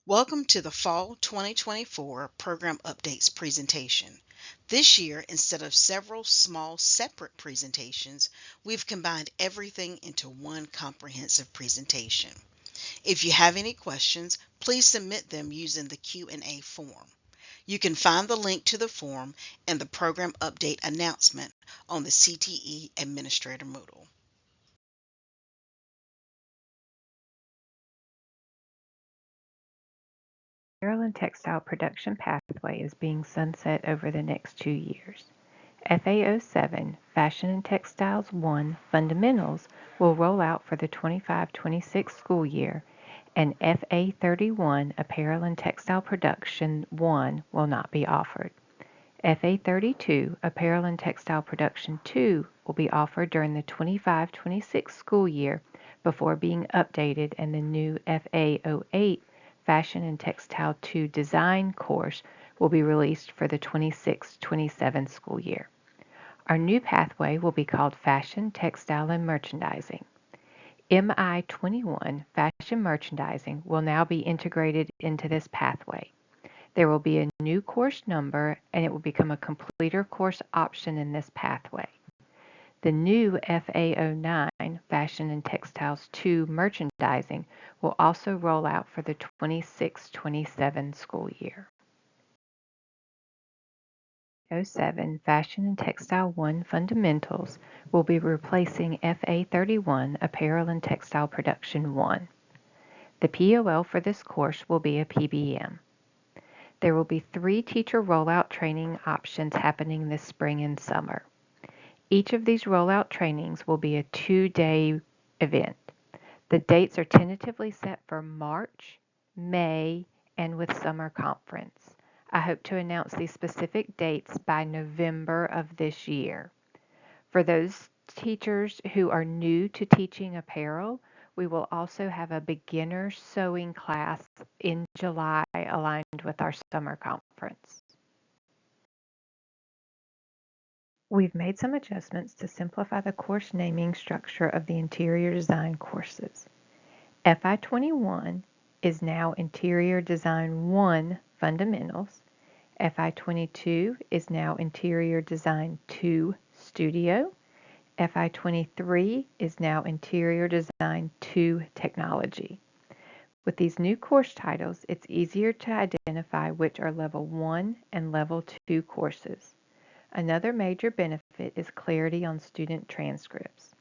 Welcome to the Fall 2024 Program Updates presentation. This year, instead of several small separate presentations, we've combined everything into one comprehensive presentation. If you have any questions, please submit them using the Q&A form. You can find the link to the form and the program update announcement on the CTE Administrator Moodle. Apparel and textile production pathway is being sunset over the next 2 years. FA07, Fashion and Textiles 1 Fundamentals, will roll out for the 25-26 school year, and FA31, Apparel and Textile Production 1, will not be offered. FA32, Apparel and Textile Production 2, will be offered during the 25-26 school year before being updated, and the new FA08, Fashion and Textile 2 Design course will be released for the 26-27 school year. Our new pathway will be called Fashion, Textile, and Merchandising. MI21, Fashion Merchandising, will now be integrated into this pathway. There will be a new course number, and it will become a completer course option in this pathway. The new FA09, Fashion and Textiles 2 Merchandising, will also roll out for the 26-27 school year. 07, Fashion and Textile 1 Fundamentals will be replacing FA31, Apparel and Textile Production 1. The POL for this course will be a PBM. There will be 3 teacher rollout training options happening this spring and summer. Each of these rollout trainings will be a 2-day event. The dates are tentatively set for March, May, and with summer conference. I hope to announce these specific dates by November of this year. For those teachers who are new to teaching apparel, we will also have a beginner sewing class in July aligned with our summer conference. We've made some adjustments to simplify the course naming structure of the interior design courses. FI21 is now Interior Design 1 Fundamentals. FI22 is now Interior Design 2 Studio. FI23 is now Interior Design 2 Technology. With these new course titles, it's easier to identify which are Level 1 and Level 2 courses. Another major benefit is clarity on student transcripts.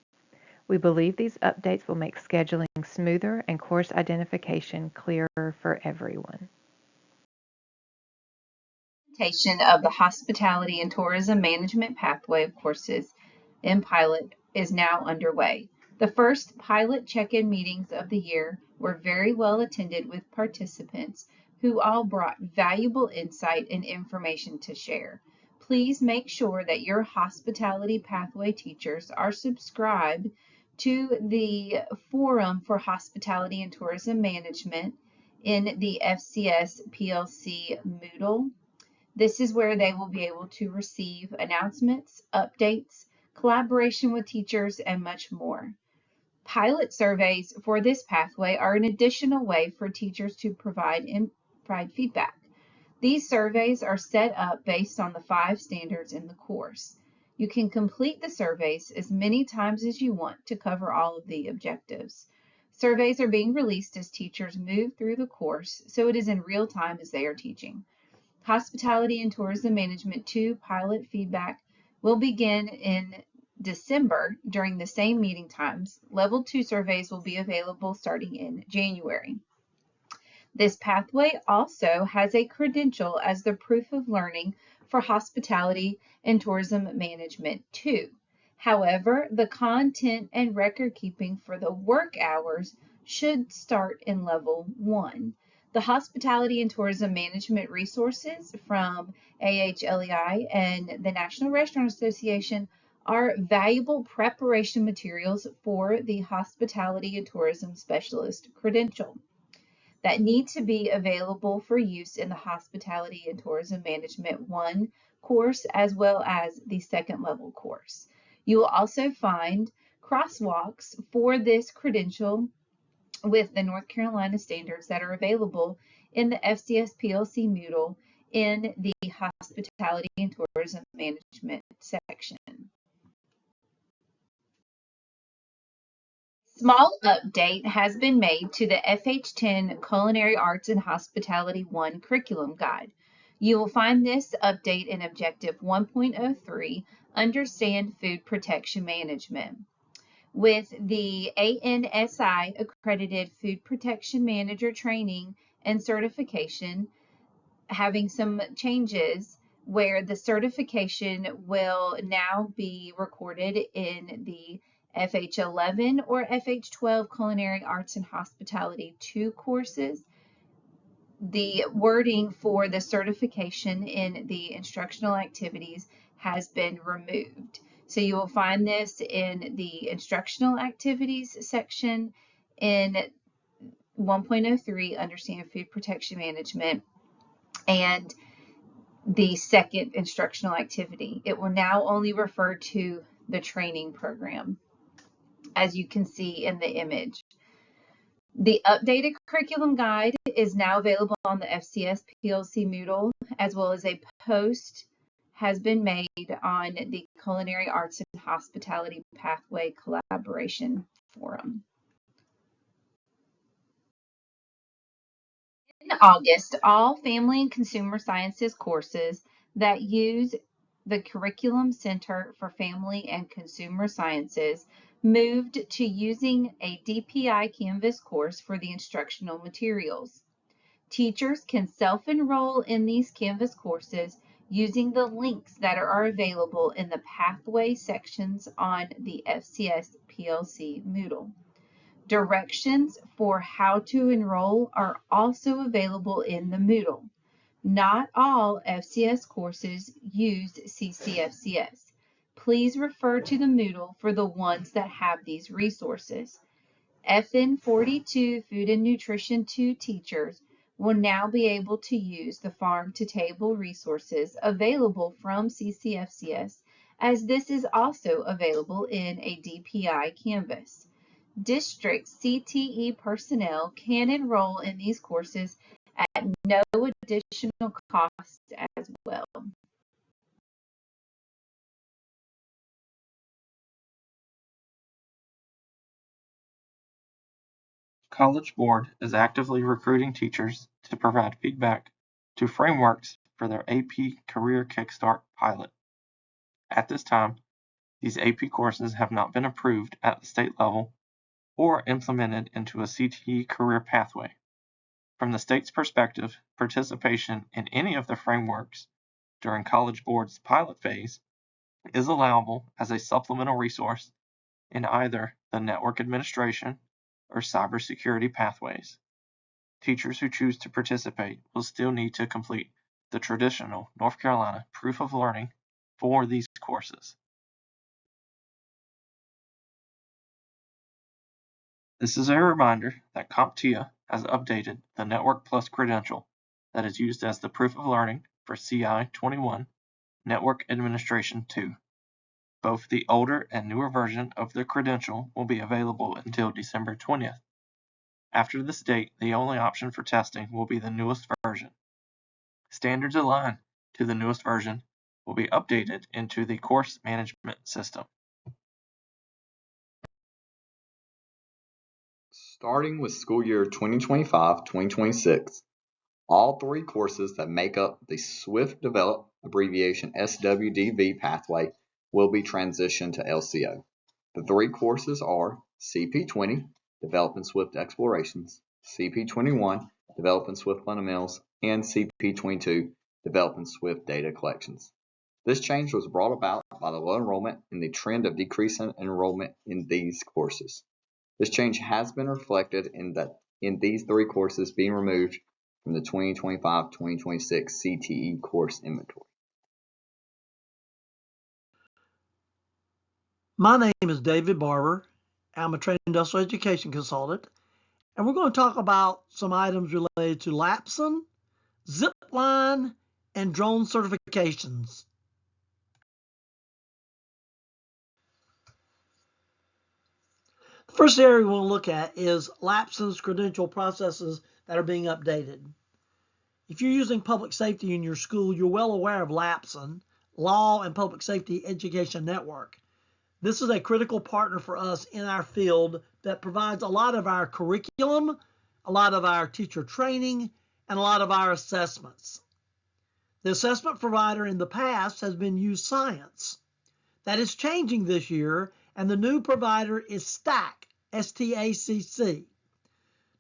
We believe these updates will make scheduling smoother and course identification clearer for everyone. Implementation of the Hospitality and Tourism Management pathway of courses in pilot is now underway. The first pilot check-in meetings of the year were very well attended with participants who all brought valuable insight and information to share. Please make sure that your hospitality pathway teachers are subscribed to the Forum for Hospitality and Tourism Management in the FCS PLC Moodle. This is where they will be able to receive announcements, updates, collaboration with teachers, and much more. Pilot surveys for this pathway are an additional way for teachers to provide feedback. These surveys are set up based on the 5 standards in the course. You can complete the surveys as many times as you want to cover all of the objectives. Surveys are being released as teachers move through the course, so it is in real time as they are teaching. Hospitality and Tourism Management 2 pilot feedback will begin in December during the same meeting times. Level 2 surveys will be available starting in January. This pathway also has a credential as the proof of learning for Hospitality and Tourism Management 2. However, the content and record keeping for the work hours should start in Level 1. The Hospitality and Tourism Management resources from AHLEI and the National Restaurant Association are valuable preparation materials for the Hospitality and Tourism Specialist credential that need to be available for use in the Hospitality and Tourism Management 1 course as well as the second level course. You will also find crosswalks for this credential with the North Carolina standards that are available in the FCS PLC Moodle in the Hospitality and Tourism Management section. Small update has been made to the FH10 Culinary Arts and Hospitality 1 curriculum guide. You will find this update in Objective 1.03, Understand Food Protection Management. With the ANSI accredited Food Protection Manager training and certification having some changes where the certification will now be recorded in the FH11 or FH12 Culinary Arts and Hospitality 2 courses. The wording for the certification in the instructional activities has been removed. So you will find this in the instructional activities section in 1.03, Understand Food Protection Management, and the second instructional activity. It will now only refer to the training program, as you can see in the image. The updated curriculum guide is now available on the FCS PLC Moodle, as well as a post has been made on the Culinary Arts and Hospitality Pathway Collaboration Forum. In August, all Family and Consumer Sciences courses that use the Curriculum Center for Family and Consumer Sciences moved to using a DPI Canvas course for the instructional materials. Teachers can self-enroll in these Canvas courses using the links that are available in the Pathway sections on the FCS PLC Moodle. Directions for how to enroll are also available in the Moodle. Not all FCS courses use CCFCS. Please refer to the Moodle for the ones that have these resources. FN 42 Food and Nutrition 2 teachers will now be able to use the farm to table resources available from CCFCS, as this is also available in a DPI Canvas. District CTE personnel can enroll in these courses at no additional cost as well. College Board is actively recruiting teachers to provide feedback to frameworks for their AP Career Kickstart pilot. At this time, these AP courses have not been approved at the state level or implemented into a CTE career pathway. From the state's perspective, participation in any of the frameworks during College Board's pilot phase is allowable as a supplemental resource in either the network administration or cybersecurity pathways. Teachers who choose to participate will still need to complete the traditional North Carolina proof of learning for these courses. This is a reminder that CompTIA has updated the Network Plus credential that is used as the proof of learning for CI 21 Network Administration 2. Both the older and newer version of the credential will be available until December 20th. After this date, the only option for testing will be the newest version. Standards aligned to the newest version will be updated into the course management system. Starting with school year 2025-2026, all three courses that make up the Swift Develop, abbreviation SWDV pathway, will be transitioned to LCO. The three courses are CP20, Developing Swift Explorations, CP21, Developing Swift Fundamentals, and CP22, Developing Swift Data Collections. This change was brought about by the low enrollment and the trend of decreasing enrollment in these courses. This change has been reflected in these three courses being removed from the 2025-2026 CTE course inventory. My name is David Barber. I'm a trained industrial education consultant, and we're going to talk about some items related to LAPSEN, Zipline, and drone certifications. The first area we'll look at is LAPSEN's credential processes that are being updated. If you're using public safety in your school, you're well aware of LAPSEN, Law and Public Safety Education Network. This is a critical partner for us in our field that provides a lot of our curriculum, a lot of our teacher training, and a lot of our assessments. The assessment provider in the past has been UScience. That is changing this year, and the new provider is STACC, S-T-A-C-C.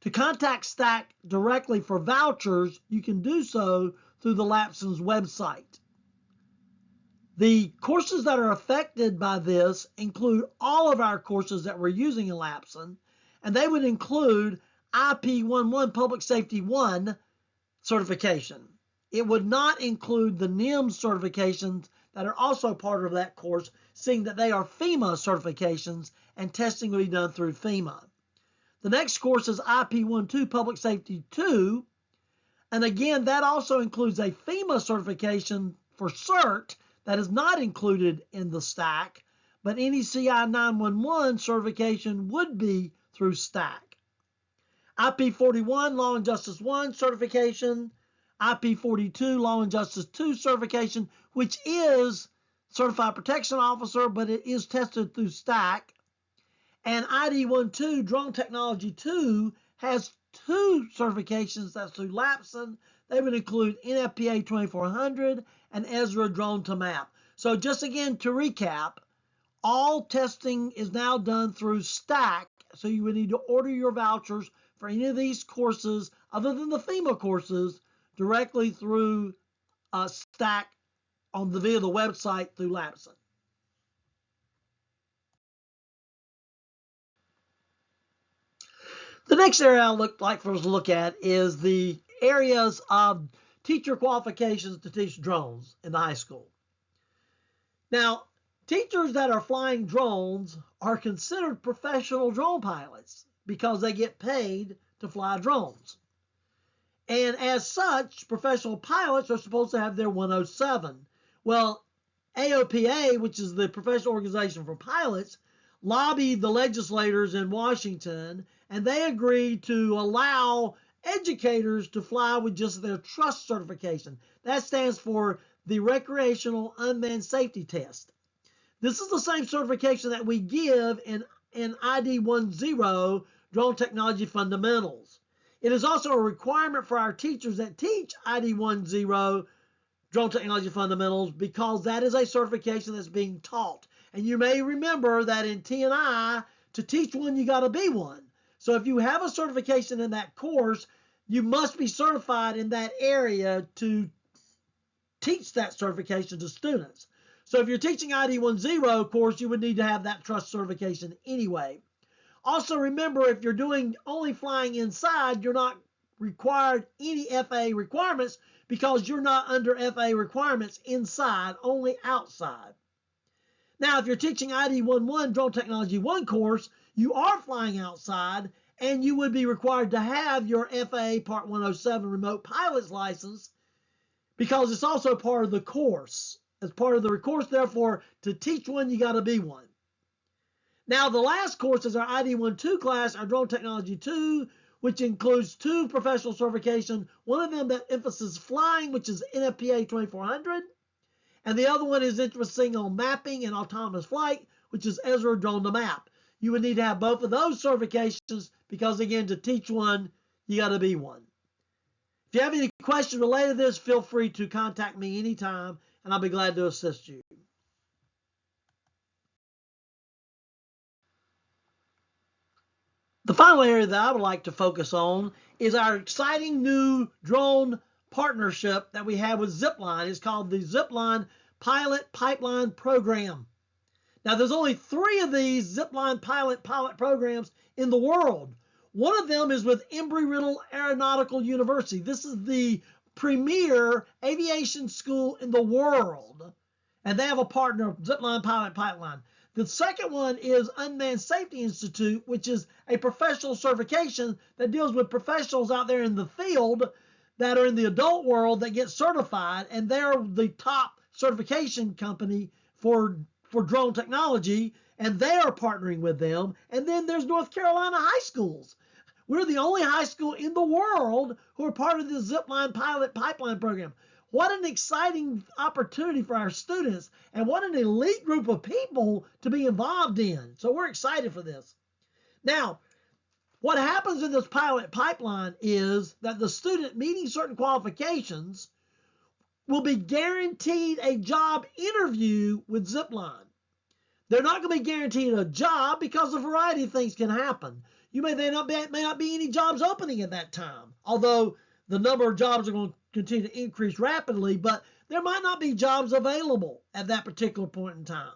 To contact STACC directly for vouchers, you can do so through the LAPSEN's website. The courses that are affected by this include all of our courses that we're using in LAPSEN, and they would include IP11 Public Safety 1 certification. It would not include the NIMS certifications that are also part of that course, seeing that they are FEMA certifications and testing will be done through FEMA. The next course is IP12 Public Safety 2, and again, that also includes a FEMA certification for CERT that is not included in the STACC, but any CI 911 certification would be through STACC. IP41 Law and Justice 1 certification, IP42 Law and Justice 2 certification, which is Certified Protection Officer, but it is tested through STACC. And ID12 Drone Technology 2 has 2 certifications that's through LAPSEN. They would include NFPA 2400 and Ezra Drone to Map. So just again to recap, all testing is now done through STACC, so you would need to order your vouchers for any of these courses other than the FEMA courses directly through STACC via the website through LAPSEN. The next area I would like for us to look at is the areas of teacher qualifications to teach drones in the high school. Now, teachers that are flying drones are considered professional drone pilots because they get paid to fly drones. And as such, professional pilots are supposed to have their 107. Well, AOPA, which is the professional organization for pilots, lobbied the legislators in Washington, and they agreed to allow educators to fly with just their trust certification. That stands for the Recreational Unmanned Safety Test. This is the same certification that we give in ID10 Drone Technology Fundamentals. It is also a requirement for our teachers that teach ID10 Drone Technology Fundamentals because that is a certification that's being taught. And you may remember that in T&I, to teach one, you got to be one. So if you have a certification in that course, you must be certified in that area to teach that certification to students. So if you're teaching ID10 course, you would need to have that trust certification anyway. Also remember, if you're doing only flying inside, you're not required any FAA requirements because you're not under FAA requirements inside, only outside. Now, if you're teaching ID11 Drone Technology 1 course, you are flying outside, and you would be required to have your FAA Part 107 remote pilot's license because it's also part of the course. As part of the course, therefore, to teach one, you got to be one. Now, the last course is our ID12 class, our Drone Technology 2, which includes 2 professional certifications. One of them that emphasizes flying, which is NFPA 2400, and the other one is interesting on mapping and autonomous flight, which is Ezra Drone to Map. You would need to have both of those certifications because, again, to teach one, you got to be one. If you have any questions related to this, feel free to contact me anytime, and I'll be glad to assist you. The final area that I would like to focus on is our exciting new drone partnership that we have with Zipline. It's called the Zipline Pilot Pipeline Program. Now, there's only 3 of these Zipline pilot programs in the world. One of them is with Embry-Riddle Aeronautical University. This is the premier aviation school in the world, and they have a partner, Zipline Pilot Pipeline. The second one is Unmanned Safety Institute, which is a professional certification that deals with professionals out there in the field that are in the adult world that get certified, and they're the top certification company for drone technology, and they are partnering with them. And then there's North Carolina high schools. We're the only high school in the world who are part of the Zipline Pilot Pipeline program. What an exciting opportunity for our students, and what an elite group of people to be involved in. So we're excited for this. Now, what happens in this pilot pipeline is that the student meeting certain qualifications will be guaranteed a job interview with Zipline. They're not going to be guaranteed a job because a variety of things can happen. May not be any jobs opening at that time, although the number of jobs are going to continue to increase rapidly, but there might not be jobs available at that particular point in time.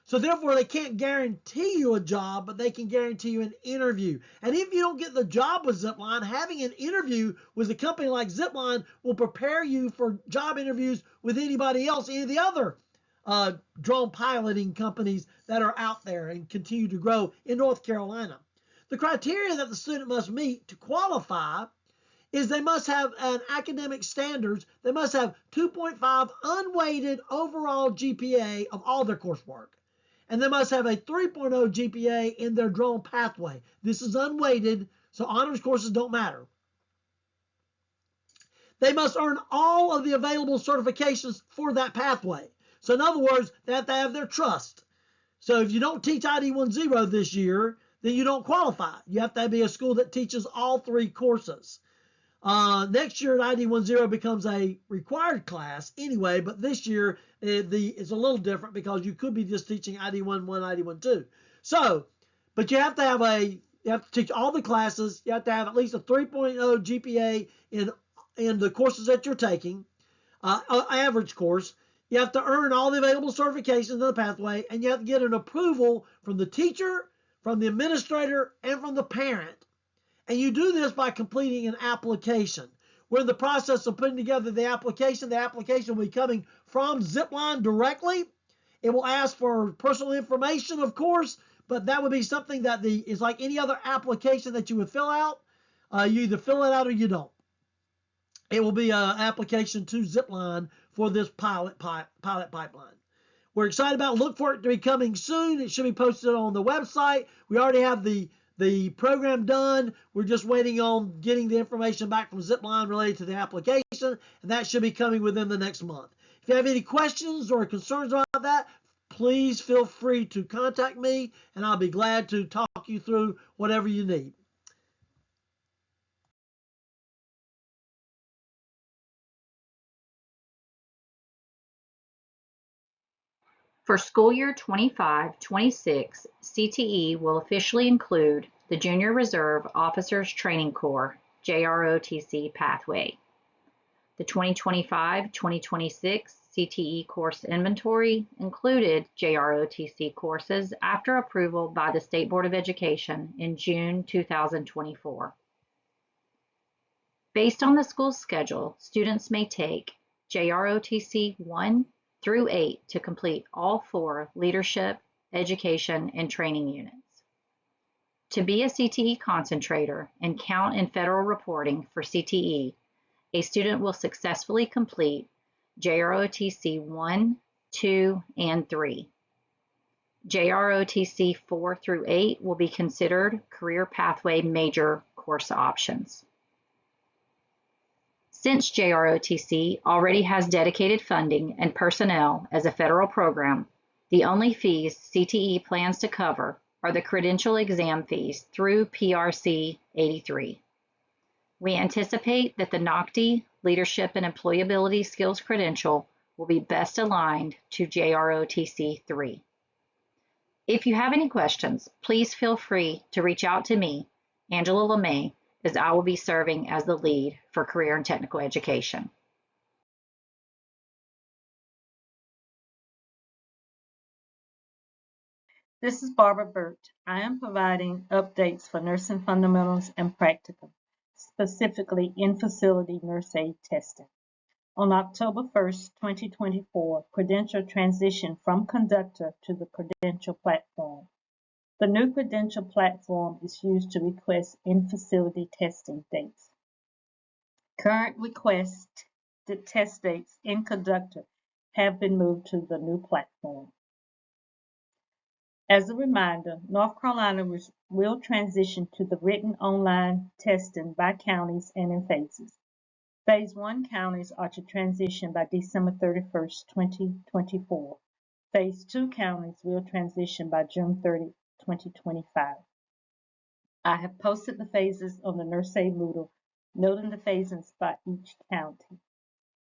So therefore, they can't guarantee you a job, but they can guarantee you an interview. And if you don't get the job with Zipline, having an interview with a company like Zipline will prepare you for job interviews with anybody else, any of the other drone piloting companies that are out there and continue to grow in North Carolina. The criteria that the student must meet to qualify is they must have an academic standards. They must have 2.5 unweighted overall GPA of all their coursework. And they must have a 3.0 GPA in their drone pathway. This is unweighted, so honors courses don't matter. They must earn all of the available certifications for that pathway. So in other words, they have to have their trust. So if you don't teach ID10 this year, then you don't qualify. You have to be a school that teaches all three courses. Next year, ID10 becomes a required class anyway, but this year it's a little different because you could be just teaching ID11, ID12. So, but you have to teach all the classes. You have to have at least a 3.0 GPA in the courses that you're taking, average course. You have to earn all the available certifications in the pathway, and you have to get an approval from the teacher, from the administrator, and from the parent. And you do this by completing an application. We're in the process of putting together the application. The application will be coming from Zipline directly. It will ask for personal information, of course, but that would be something that is like any other application that you would fill out. You either fill it out or you don't. It will be an application to Zipline for this pilot pipeline. We're excited about it. Look for it to be coming soon. It should be posted on the website. We already have the program done. We're just waiting on getting the information back from Zipline related to the application, and that should be coming within the next month. If you have any questions or concerns about that, please feel free to contact me, and I'll be glad to talk you through whatever you need. For school year 25-26, CTE will officially include the Junior Reserve Officers Training Corps, JROTC pathway. The 2025-2026 CTE course inventory included JROTC courses after approval by the State Board of Education in June 2024. Based on the school's schedule, students may take JROTC 1 through 8 to complete all 4 leadership, education, and training units. To be a CTE concentrator and count in federal reporting for CTE, a student will successfully complete JROTC 1, 2, and 3. JROTC 4 through 8 will be considered career pathway major course options. Since JROTC already has dedicated funding and personnel as a federal program, the only fees CTE plans to cover are the credential exam fees through PRC 83. We anticipate that the NOCTI Leadership and Employability Skills credential will be best aligned to JROTC 3. If you have any questions, please feel free to reach out to me, Angela LeMay, as I will be serving as the lead for career and technical education. This is Barbara Burt. I am providing updates for nursing fundamentals and practicum, specifically in-facility nurse aid testing. On October 1st, 2024, Credential transitioned from Conductor to the Credential platform. The new Credential platform is used to request in-facility testing dates. Current requested test dates in Conductor have been moved to the new platform. As a reminder, North Carolina will transition to the written online testing by counties and in phases. Phase 1 counties are to transition by December 31st, 2024. Phase 2 counties will transition by June 30, 2025. I have posted the phases on the NurseAid Moodle, noting the phasings by each county.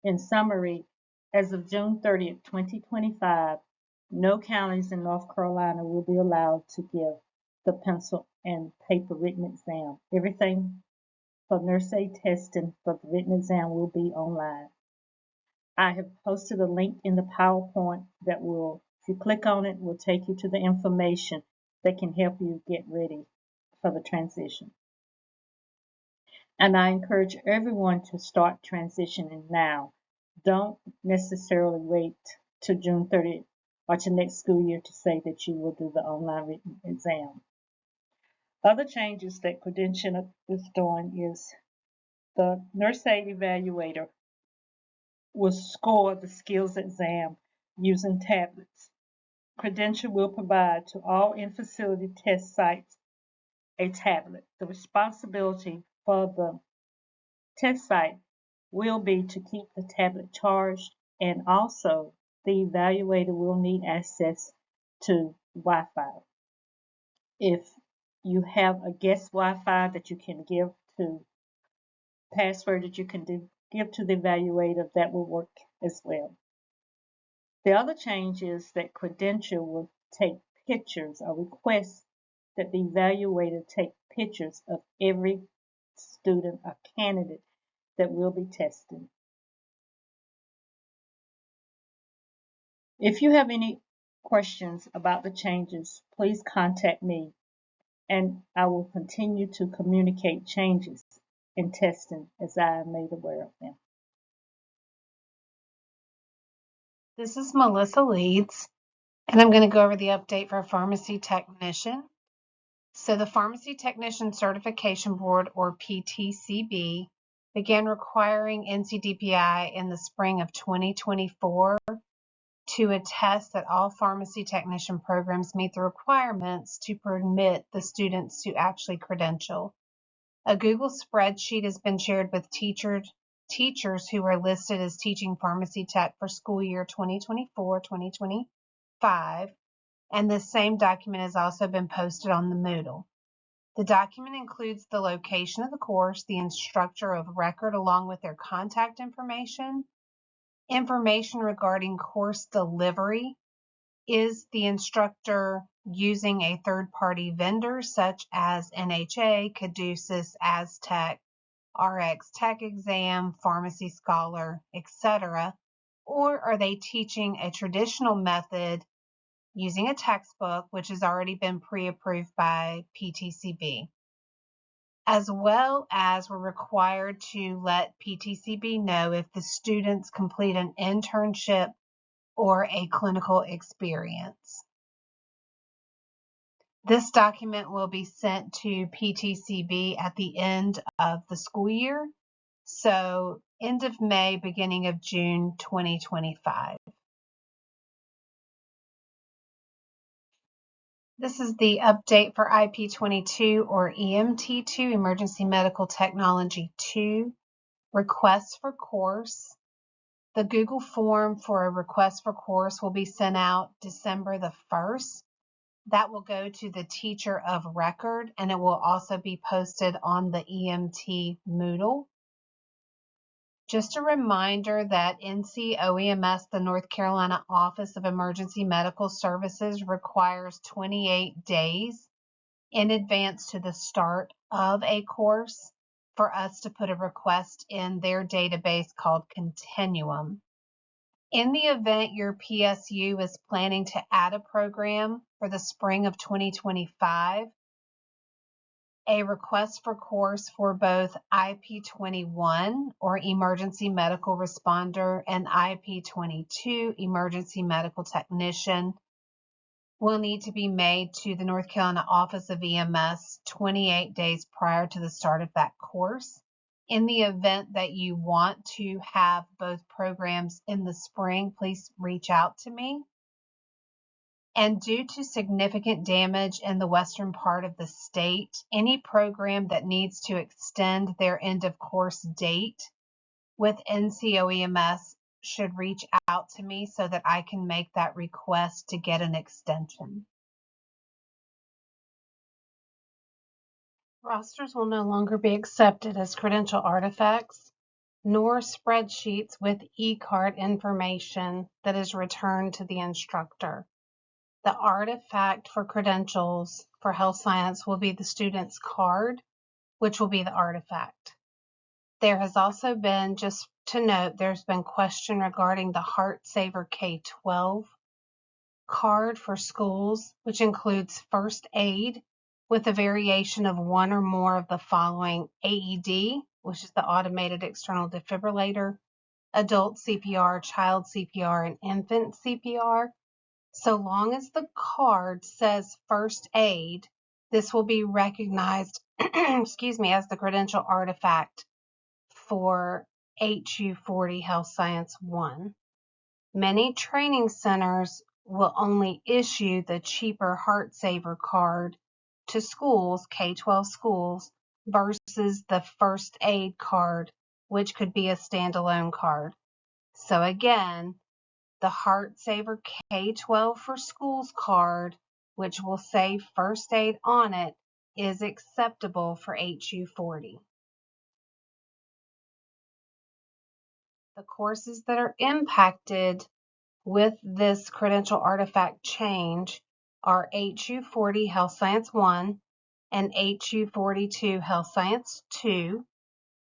In summary, as of June 30th, 2025, no counties in North Carolina will be allowed to give the pencil and paper written exam. Everything for NurseAid testing for the written exam will be online. I have posted a link in the PowerPoint that will, if you click on it, will take you to the information that can help you get ready for the transition. And I encourage everyone to start transitioning now. Don't necessarily wait to June 30th or to next school year to say that you will do the online written exam. Other changes that Credential is doing is the NurseAid evaluator will score the skills exam using tablets. Credential will provide to all in-facility test sites a tablet. The responsibility for the test site will be to keep the tablet charged, and also the evaluator will need access to Wi-Fi. If you have a guest Wi-Fi that you can give to password that you can give to the evaluator, that will work as well. The other change is that Credential will take pictures or request that the evaluator take pictures of every student or candidate that will be tested. If you have any questions about the changes, please contact me and I will continue to communicate changes in testing as I am made aware of them. This is Melissa Leeds, and I'm going to go over the update for pharmacy technician. So the Pharmacy Technician Certification Board, or PTCB, began requiring NCDPI in the spring of 2024 to attest that all pharmacy technician programs meet the requirements to permit the students to actually credential. A Google spreadsheet has been shared with teachers who are listed as teaching pharmacy tech for school year 2024-2025, and the same document has also been posted on the Moodle. The document includes the location of the course, the instructor of record along with their contact information regarding course delivery. Is the instructor using a third-party vendor such as NHA, Caduceus, Aztec, RX Tech Exam, Pharmacy Scholar, etc., or are they teaching a traditional method using a textbook which has already been pre-approved by PTCB? As well as we're required to let PTCB know if the students complete an internship or a clinical experience. This document will be sent to PTCB at the end of the school year, so end of May, beginning of June 2025. This is the update for IP22 or EMT2, Emergency Medical Technology 2, requests for course. The Google form for a request for course will be sent out December the 1st. That will go to the teacher of record, and it will also be posted on the EMT Moodle. Just a reminder that NCOEMS, the North Carolina Office of Emergency Medical Services, requires 28 days in advance to the start of a course for us to put a request in their database called Continuum. In the event your PSU is planning to add a program for the spring of 2025, a request for course for both IP21 or Emergency Medical Responder and IP22 Emergency Medical Technician will need to be made to the North Carolina Office of EMS 28 days prior to the start of that course. In the event that you want to have both programs in the spring, please reach out to me. And due to significant damage in the western part of the state, any program that needs to extend their end of course date with NCOEMS should reach out to me so that I can make that request to get an extension. Rosters will no longer be accepted as credential artifacts, nor spreadsheets with e-card information that is returned to the instructor. The artifact for credentials for health science will be the student's card, which will be the artifact. There has also been, just to note, there's been question regarding the Heart Saver K-12 card for schools, which includes first aid with a variation of one or more of the following: AED, which is the automated external defibrillator, adult CPR, child CPR, and infant CPR. So long as the card says first aid, this will be recognized, excuse me, as the credential artifact for HU40 Health Science 1. Many training centers will only issue the cheaper Heart Saver card to schools, K-12 schools, versus the first aid card, which could be a standalone card. So again, the Heart Saver K-12 for schools card, which will say first aid on it, is acceptable for HU40. The courses that are impacted with this credential artifact change are HU40 Health Science 1 and HU42 Health Science 2,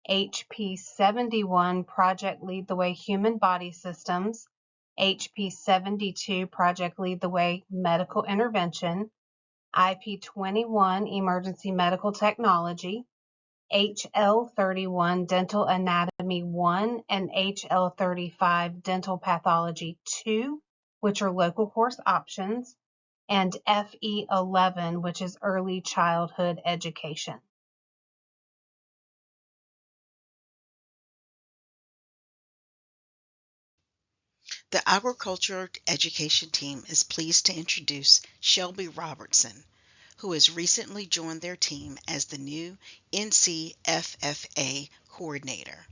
HP71 Project Lead the Way Human Body Systems, HP72 Project Lead the Way Medical Intervention, IP21 Emergency Medical Technology, HL31 Dental Anatomy 1 and HL35 Dental Pathology 2, which are local course options, and FE11, which is Early Childhood Education. The Agriculture Education Team is pleased to introduce Shelby Robertson, who has recently joined their team as the new NCFFA coordinator.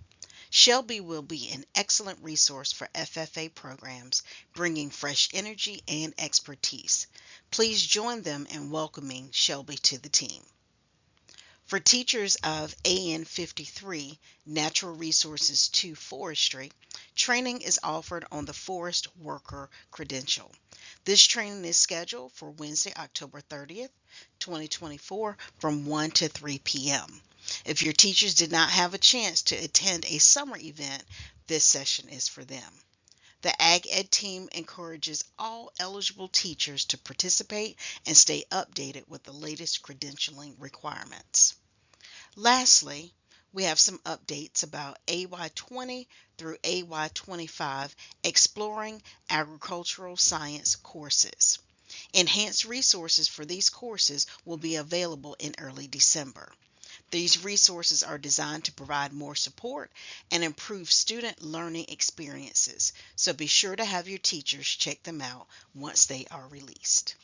Shelby will be an excellent resource for FFA programs, bringing fresh energy and expertise. Please join them in welcoming Shelby to the team. For teachers of AN 53, Natural Resources 2 Forestry, training is offered on the Forest Worker Credential. This training is scheduled for Wednesday, October 30th, 2024 from 1 to 3 p.m. If your teachers did not have a chance to attend a summer event, this session is for them. The Ag Ed team encourages all eligible teachers to participate and stay updated with the latest credentialing requirements. Lastly, we have some updates about AY20 through AY25 Exploring Agricultural Science courses. Enhanced resources for these courses will be available in early December. These resources are designed to provide more support and improve student learning experiences, so be sure to have your teachers check them out once they are released.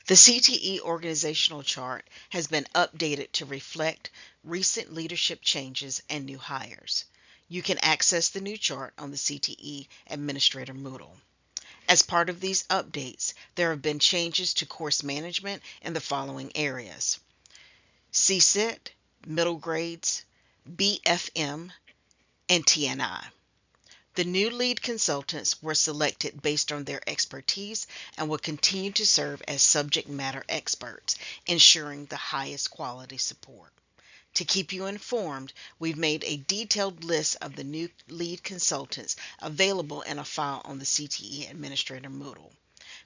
The CTE organizational chart has been updated to reflect recent leadership changes and new hires. You can access the new chart on the CTE Administrator Moodle. As part of these updates, there have been changes to course management in the following areas: CSIT, middle grades, BFM, and TNI. The new lead consultants were selected based on their expertise and will continue to serve as subject matter experts, ensuring the highest quality support. To keep you informed, we've made a detailed list of the new lead consultants available in a file on the CTE Administrator Moodle.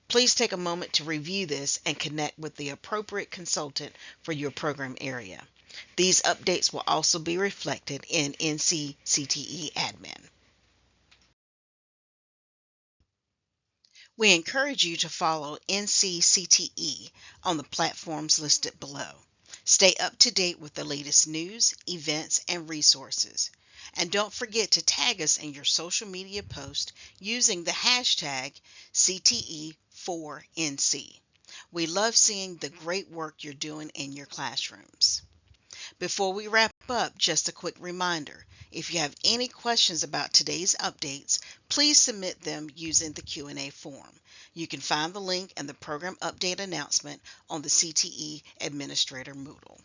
Please take a moment to review this and connect with the appropriate consultant for your program area. These updates will also be reflected in NC CTE Admin. We encourage you to follow NCCTE on the platforms listed below. Stay up to date with the latest news, events, and resources. And don't forget to tag us in your social media post using the hashtag CTE4NC. We love seeing the great work you're doing in your classrooms. Before we wrap up, just a quick reminder. If you have any questions about today's updates, please submit them using the Q&A form. You can find the link and the program update announcement on the CTE Administrator Moodle.